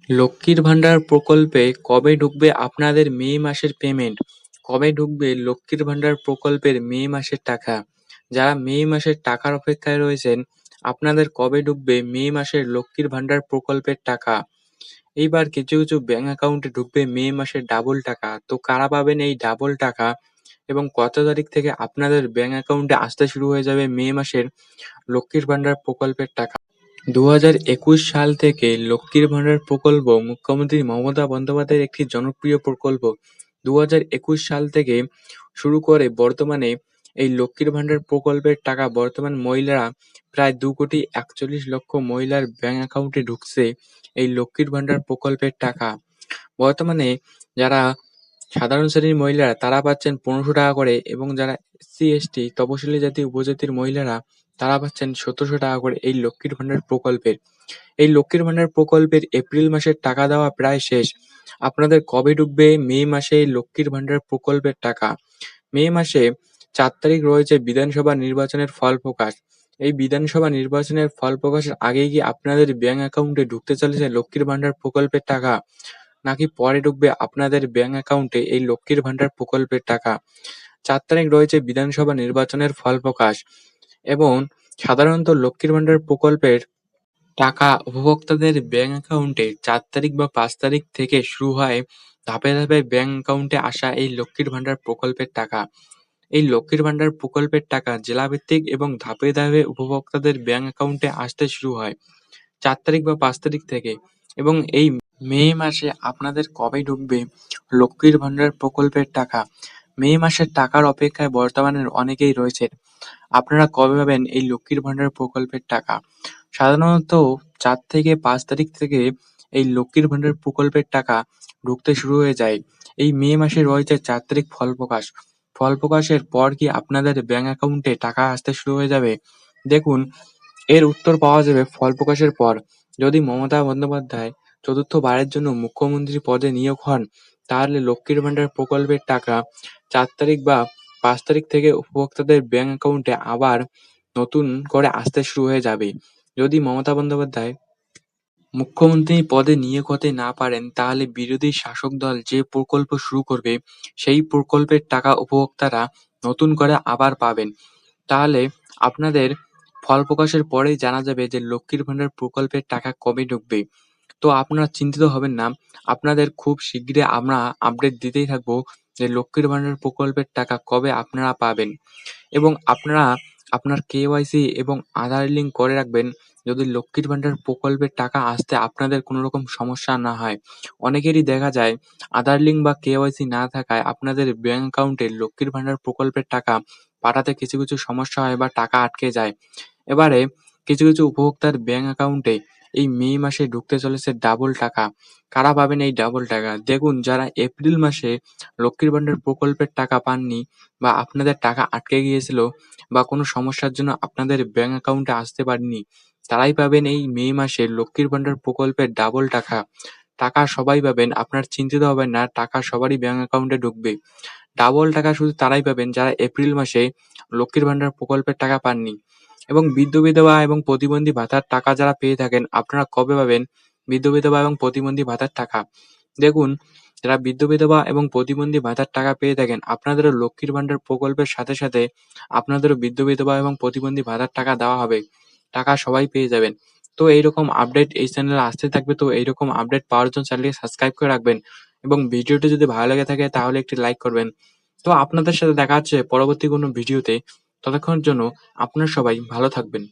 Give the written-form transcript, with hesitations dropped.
লক্ষ্মীর ভান্ডার প্রকল্পে কবে ঢুকবে আপনাদের মে মাসের পেমেন্ট? কবে ঢুকবে লক্ষ্মীর ভান্ডার প্রকল্পের মে মাসের টাকা? যারা মে মাসের টাকার অপেক্ষায় রয়েছেন, আপনাদের কবে ঢুকবে মে মাসের লক্ষ্মীর ভান্ডার প্রকল্পের টাকা? এইবার কিছু কিছু ব্যাংক অ্যাকাউন্টে ঢুকবে মে মাসের ডাবল টাকা। তো কারা পাবেন এই ডাবল টাকা এবং কত তারিখ থেকে আপনাদের ব্যাংক অ্যাকাউন্টে আসতে শুরু হয়ে যাবে মে মাসের লক্ষ্মীর ভান্ডার প্রকল্পের টাকা? ২০২১ সাল থেকে লক্ষ্মীর ভান্ডার প্রকল্প মুখ্যমন্ত্রী মমতা বন্দ্যোপাধ্যায়ের একটি জনপ্রিয় প্রকল্প। ২০২১ সাল থেকে শুরু করে বর্তমানে এই লক্ষ্মীর ভান্ডার প্রকল্পের টাকা বর্তমান মহিলারা প্রায় ২,৪১,০০,০০০ মহিলার ব্যাংক অ্যাকাউন্টে ঢুকছে এই লক্ষ্মীর ভান্ডার প্রকল্পের টাকা। বর্তমানে যারা সাধারণ শ্রেণীর মহিলারা তারা পাচ্ছেন ১৫০০ টাকা করে এবং যারা এসসি, এসটি, তপশিলি জাতি উপজাতির মহিলারা তারা পাচ্ছেন ১৭০০ টাকা করে এই লক্ষ্মীর ভান্ডার প্রকল্পের। এই লক্ষ্মীর ভান্ডার প্রকল্পের এপ্রিল মাসের টাকা দেওয়া প্রায় শেষ। আপনাদের কবে ঢুকবে মে মাসে এই লক্ষ্মীর ভান্ডার প্রকল্পের টাকা? মে মাসে ৪ তারিখ রয়েছে বিধানসভা নির্বাচনের ফল প্রকাশ। এই বিধানসভা নির্বাচনের ফল প্রকাশের আগেই কি আপনাদের ব্যাংক অ্যাকাউন্টে ঢুকতে চলেছে লক্ষ্মীর ভান্ডার প্রকল্পের টাকা? নাকি পরে ঢুকবে আপনাদের ব্যাংক অ্যাকাউন্টে এই লক্ষ্মীর ভান্ডার প্রকল্পের টাকা? ৪ তারিখ রয়েছে বিধানসভা নির্বাচনের ফল প্রকাশ এবং সাধারণত লক্ষ্মীর ভান্ডার প্রকল্পের টাকা উপভোক্তাদের ব্যাংক অ্যাকাউন্টে ৪ তারিখ বা ৫ তারিখ থেকে শুরু হয় ধাপে ধাপে ব্যাংক অ্যাকাউন্টে আসা এই লক্ষ্মীর ভান্ডার প্রকল্পের টাকা। এই লক্ষ্মীর ভান্ডার প্রকল্পের টাকা জেলাভিত্তিক এবং ধাপে ধাপে উপভোক্তাদের ব্যাংক অ্যাকাউন্টে আসতে শুরু হয় ৪ তারিখ বা ৫ তারিখ থেকে এবং এই মে মাসে আপনাদের কবে ঢুকবে লক্ষ্মীর ভান্ডার প্রকল্পের টাকা? মে মাসের টাকার অপেক্ষায় বর্তমানে অনেকেই রয়েছেন। আপনারা কবে পাবেন এই লক্ষ্মীর ভান্ডার প্রকল্পের টাকা? সাধারণত ৪ থেকে ৫ তারিখ থেকে এই লক্ষ্মীর ভান্ডার প্রকল্পের টাকা ঢুকতে শুরু হয়ে যায়। এই মে মাসে রয়েছে ৪ তারিখ ফল প্রকাশ। ফল প্রকাশের পর কি আপনাদের ব্যাংক অ্যাকাউন্টে টাকা আসতে শুরু হয়ে যাবে? দেখুন, এর উত্তর পাওয়া যাবে ফল প্রকাশের পর। যদি মমতা বন্দ্যোপাধ্যায় চতুর্থ বারের জন্য মুখ্যমন্ত্রী পদে নিয়োগ হন, তাহলে লক্ষ্মীর ভান্ডার প্রকল্পের টাকা ৪ তারিখ বা ৫ তারিখ থেকে উপভোক্তাদের ব্যাংক অ্যাকাউন্টে আবার নতুন করে আসতে শুরু হয়ে যাবে। যদি মমতা বন্দ্যোপাধ্যায় মুখ্যমন্ত্রী পদে নিয়োগ হতে না পারেন, তাহলে বিরোধী শাসক দল যে প্রকল্প শুরু করবে, সেই প্রকল্পের টাকা উপভোক্তারা নতুন করে আবার পাবেন। তাহলে আপনাদের ফল প্রকাশের পরেই জানা যাবে যে লক্ষ্মীর ভান্ডার প্রকল্পের টাকা কবে ঢুকবে। তো আপনারা চিন্তিত হবেন না। আপনাদের খুব শিগগিরই আমরা আপডেট দিতেই থাকবো যে লক্ষ্মীর ভান্ডার প্রকল্পের টাকা কবে আপনারা পাবেন এবং আপনারা আপনার কেওয়াইসি এবং আধার লিঙ্ক করে রাখবেন যদি লক্ষ্মীর ভান্ডার প্রকল্পের টাকা আসতে আপনাদের কোনো রকম সমস্যা না হয়। অনেকেরই দেখা যায় আধার লিঙ্ক বা কেওয়াইসি না থাকায় আপনাদের ব্যাংক অ্যাকাউন্টে লক্ষ্মীর ভান্ডার প্রকল্পের টাকা পাঠাতে কিছু কিছু সমস্যা হয় বা টাকা আটকে যায়। এবারে কিছু কিছু উপভোক্তার ব্যাংক অ্যাকাউন্টে এই মে মাসে ঢুকতে চলেছে ডাবল টাকা। কারা পাবেন এই ডাবল টাকা? দেখুন, যারা এপ্রিল মাসে লক্ষ্মীর ভান্ডার প্রকল্পের টাকা পাননি বা আপনাদের টাকা আটকে গিয়েছিল বা কোনো সমস্যার জন্য আপনাদের ব্যাংক অ্যাকাউন্টে আসতে পারেনি, তারাই পাবেন এই মে মাসে লক্ষ্মীর ভান্ডার প্রকল্পের ডাবল টাকা। টাকা সবাই পাবেন, আপনার চিন্তিত হবেন না, টাকা সবারই ব্যাংক অ্যাকাউন্টে ঢুকবে। ডাবল টাকা শুধু তারাই পাবেন যারা এপ্রিল মাসে লক্ষ্মীর ভান্ডার প্রকল্পের টাকা পাননি। এবং বৃদ্ধ বিধবা এবং প্রতিবন্ধী ভাতার টাকা যারা পেয়ে থাকেন, আপনারা কবে পাবেন বৃদ্ধ বিধবা এবং প্রতিবন্ধী ভাতার টাকা? দেখুন, যারা বৃদ্ধ বিধবা এবং প্রতিবন্ধী ভাতার টাকা পেয়ে থাকেন, আপনাদেরও লক্ষ্মীর ভান্ডার প্রকল্পের সাথে সাথে আপনাদেরও বৃদ্ধ বিধবা এবং প্রতিবন্ধী ভাতার টাকা দেওয়া হবে। টাকা সবাই পেয়ে যাবেন। তো এইরকম আপডেট এই চ্যানেলে আসতে থাকবে। তো এইরকম আপডেট পাওয়ার জন্য চ্যানেলটি সাবস্ক্রাইব করে রাখবেন এবং ভিডিওটি যদি ভালো লেগে থাকে তাহলে একটি লাইক করবেন। তো আপনাদের সাথে দেখা হচ্ছে পরবর্তী কোনো ভিডিওতে। ততক্ষণের জন্য আপনারা সবাই ভালো থাকবেন।